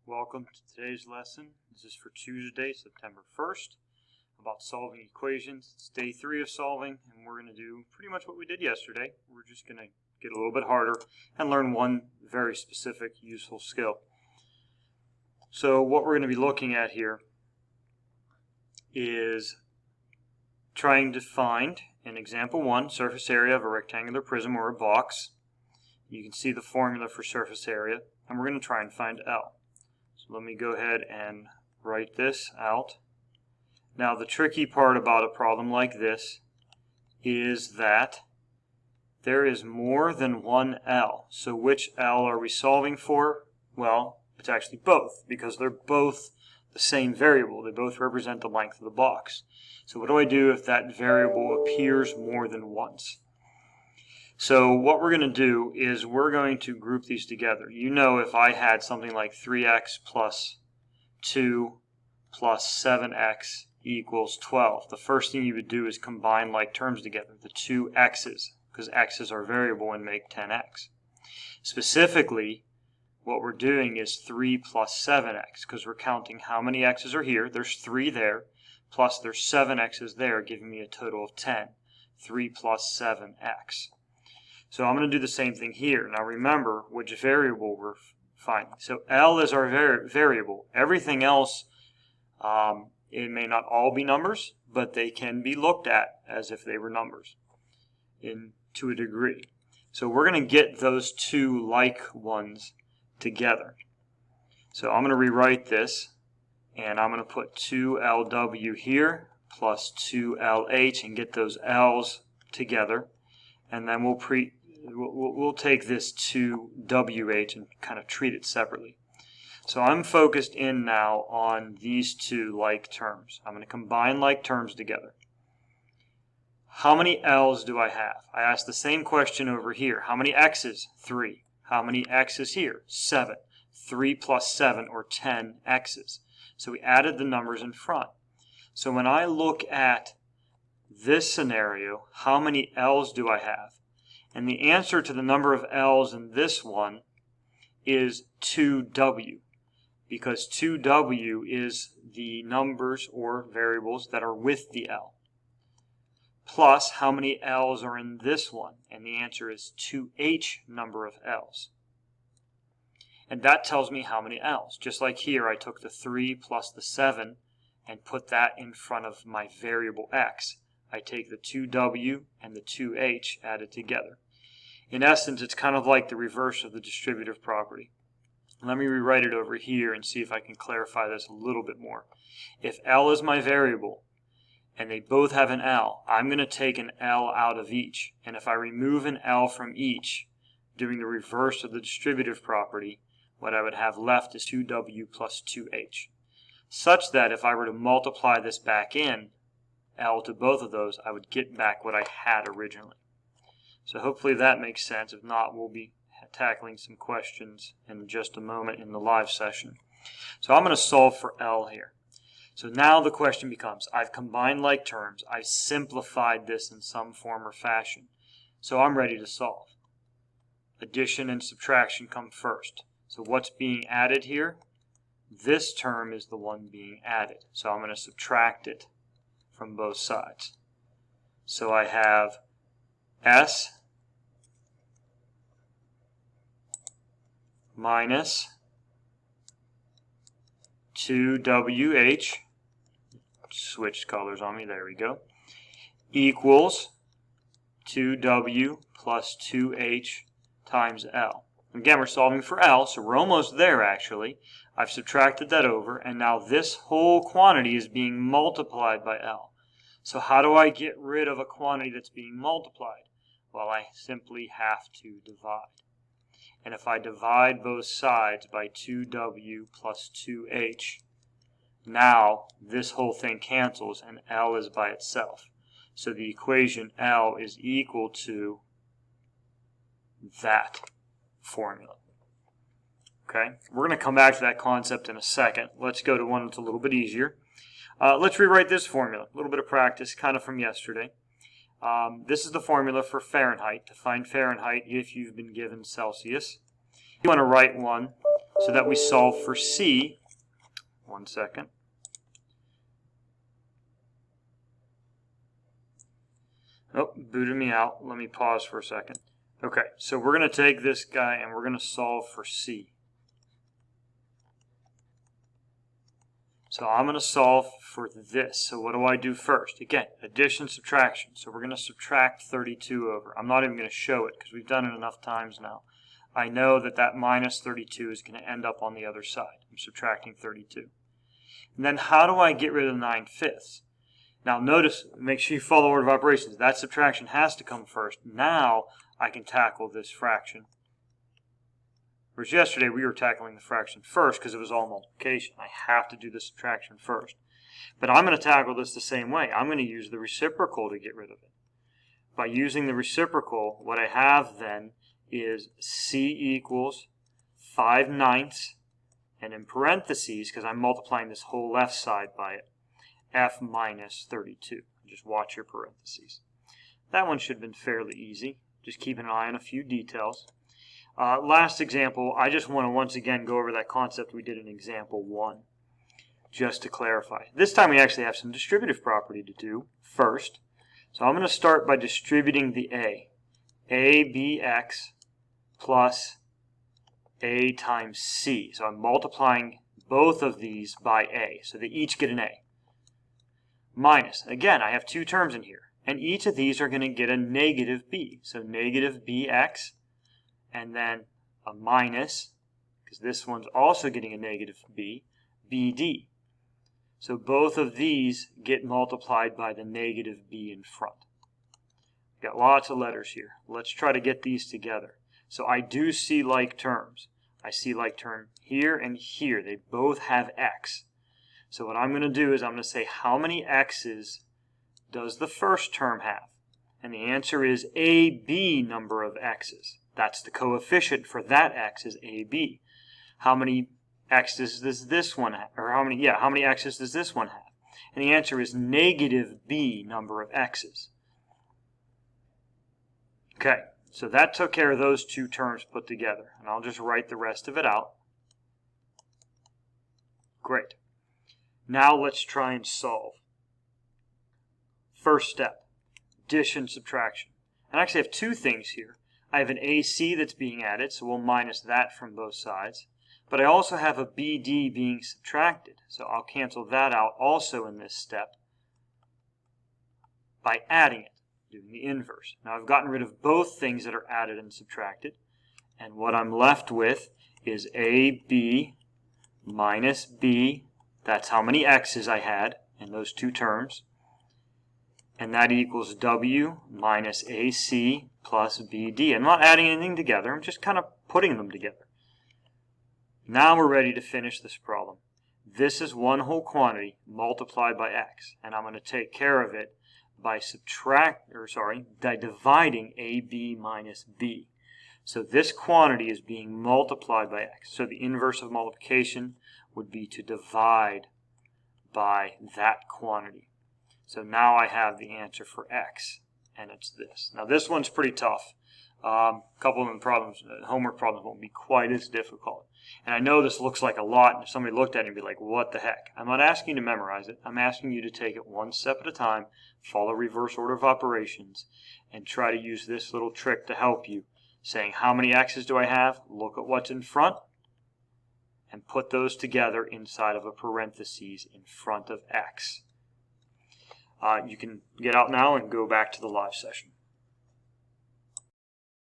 Welcome to today's lesson. This is for Tuesday, September 1st, about solving equations. It's day 3 of solving, and we're going to do pretty much what we did yesterday. We're just going to get a little bit harder and learn one very specific, useful skill. So what we're going to be looking at here is trying to find, in example 1, surface area of a rectangular prism or a box. You can see the formula for surface area, and we're going to try and find L. So let me go ahead and write this out. Now the tricky part about a problem like this is that there is more than one L. So which L are we solving for? Well, it's actually both, because they're both the same variable. They both represent the length of the box. So what do I do if that variable appears more than once? So what we're going to do is we're going to group these together. You know, if I had something like 3x plus 2 plus 7x equals 12, the first thing you would do is combine like terms together, the two x's, because x's are variable and make 10x. Specifically, what we're doing is 3 plus 7x, because we're counting how many x's are here. There's 3 there, plus there's 7 x's there, giving me a total of 10. 3 plus 7x. So I'm going to do the same thing here. Now remember which variable we're finding. So L is our variable. Everything else, it may not all be numbers, but they can be looked at as if they were numbers to a degree. So we're going to get those two like ones together. So I'm going to rewrite this, and I'm going to put 2LW here plus 2LH and get those L's together. And then we'll take this 2WH and kind of treat it separately. So I'm focused in now on these two like terms. I'm going to combine like terms together. How many L's do I have? I asked the same question over here. How many X's? 3. How many X's here? 7. 3 plus 7, or 10 X's. So we added the numbers in front. So when I look at this scenario, how many L's do I have? And the answer to the number of L's in this one is 2W, because 2W is the numbers or variables that are with the L. Plus, how many L's are in this one? And the answer is 2H number of L's. And that tells me how many L's. Just like here, I took the 3 plus the 7 and put that in front of my variable X. I take the 2W and the 2H added together. In essence, it's kind of like the reverse of the distributive property. Let me rewrite it over here and see if I can clarify this a little bit more. If L is my variable and they both have an L, I'm going to take an L out of each. And if I remove an L from each, doing the reverse of the distributive property, what I would have left is 2W plus 2H. Such that if I were to multiply this back in, L to both of those, I would get back what I had originally. So hopefully that makes sense. If not, we'll be tackling some questions in just a moment in the live session. So I'm going to solve for L here. So now the question becomes, I've combined like terms, I've simplified this in some form or fashion. So I'm ready to solve. Addition and subtraction come first. So what's being added here? This term is the one being added. So I'm going to subtract it from both sides. So I have S minus 2WH, switched colors on me, there we go, equals 2W plus 2H times L. Again, we're solving for L, so we're almost there actually. I've subtracted that over, and now this whole quantity is being multiplied by L. So how do I get rid of a quantity that's being multiplied? Well, I simply have to divide. And if I divide both sides by 2W plus 2H, now this whole thing cancels and L is by itself. So the equation L is equal to that formula. Okay, we're going to come back to that concept in a second. Let's go to one that's a little bit easier. Let's rewrite this formula. A little bit of practice, kind of from yesterday. This is the formula for Fahrenheit, to find Fahrenheit if you've been given Celsius. You want to write one so that we solve for C. One second. Oh, booted me out. Let me pause for a second. Okay, so we're going to take this guy and we're going to solve for C. So I'm going to solve for this. So what do I do first? Again, addition, subtraction. So we're going to subtract 32 over. I'm not even going to show it because we've done it enough times now. I know that that minus 32 is going to end up on the other side. I'm subtracting 32. And then how do I get rid of 9/5? Now notice, make sure you follow order of operations. That subtraction has to come first. Now I can tackle this fraction. Whereas yesterday we were tackling the fraction first because it was all multiplication. I have to do the subtraction first. But I'm going to tackle this the same way. I'm going to use the reciprocal to get rid of it. By using the reciprocal, what I have then is C equals 5/9, and in parentheses, because I'm multiplying this whole left side by it, F minus 32. Just watch your parentheses. That one should have been fairly easy. Just keep an eye on a few details. Last example, I just want to once again go over that concept we did in example 1, just to clarify. This time we actually have some distributive property to do first. So I'm going to start by distributing the A. ABX plus A times C. So I'm multiplying both of these by A. So they each get an A. Minus, again, I have two terms in here. And each of these are going to get a negative B. So negative BX, and then a minus, because this one's also getting a negative B, BD. So both of these get multiplied by the negative B in front. Got lots of letters here. Let's try to get these together. So I do see like terms. I see like term here and here. They both have X. So what I'm going to do is I'm going to say how many X's does the first term have? And the answer is AB number of X's. That's the coefficient for that X is AB. How many X's does this one have? Or how many X's does this one have? And the answer is negative B number of X's. Okay, so that took care of those two terms put together. And I'll just write the rest of it out. Great. Now let's try and solve. First step, addition, subtraction. And I actually have two things here. I have an AC that's being added, so we'll minus that from both sides. But I also have a BD being subtracted, so I'll cancel that out also in this step by adding it, doing the inverse. Now I've gotten rid of both things that are added and subtracted, and what I'm left with is AB minus B. That's how many X's I had in those two terms. And that equals W minus AC plus BD. I'm not adding anything together. I'm just kind of putting them together. Now we're ready to finish this problem. This is one whole quantity multiplied by X. And I'm going to take care of it by dividing AB minus B. So this quantity is being multiplied by X. So the inverse of multiplication would be to divide by that quantity. So now I have the answer for X, and it's this. Now this one's pretty tough. A couple of them problems, homework problems won't be quite as difficult. And I know this looks like a lot, and if somebody looked at it and be like, what the heck? I'm not asking you to memorize it. I'm asking you to take it one step at a time, follow reverse order of operations, and try to use this little trick to help you. Saying, how many X's do I have? Look at what's in front, and put those together inside of a parentheses in front of X. You can get out now and go back to the live session.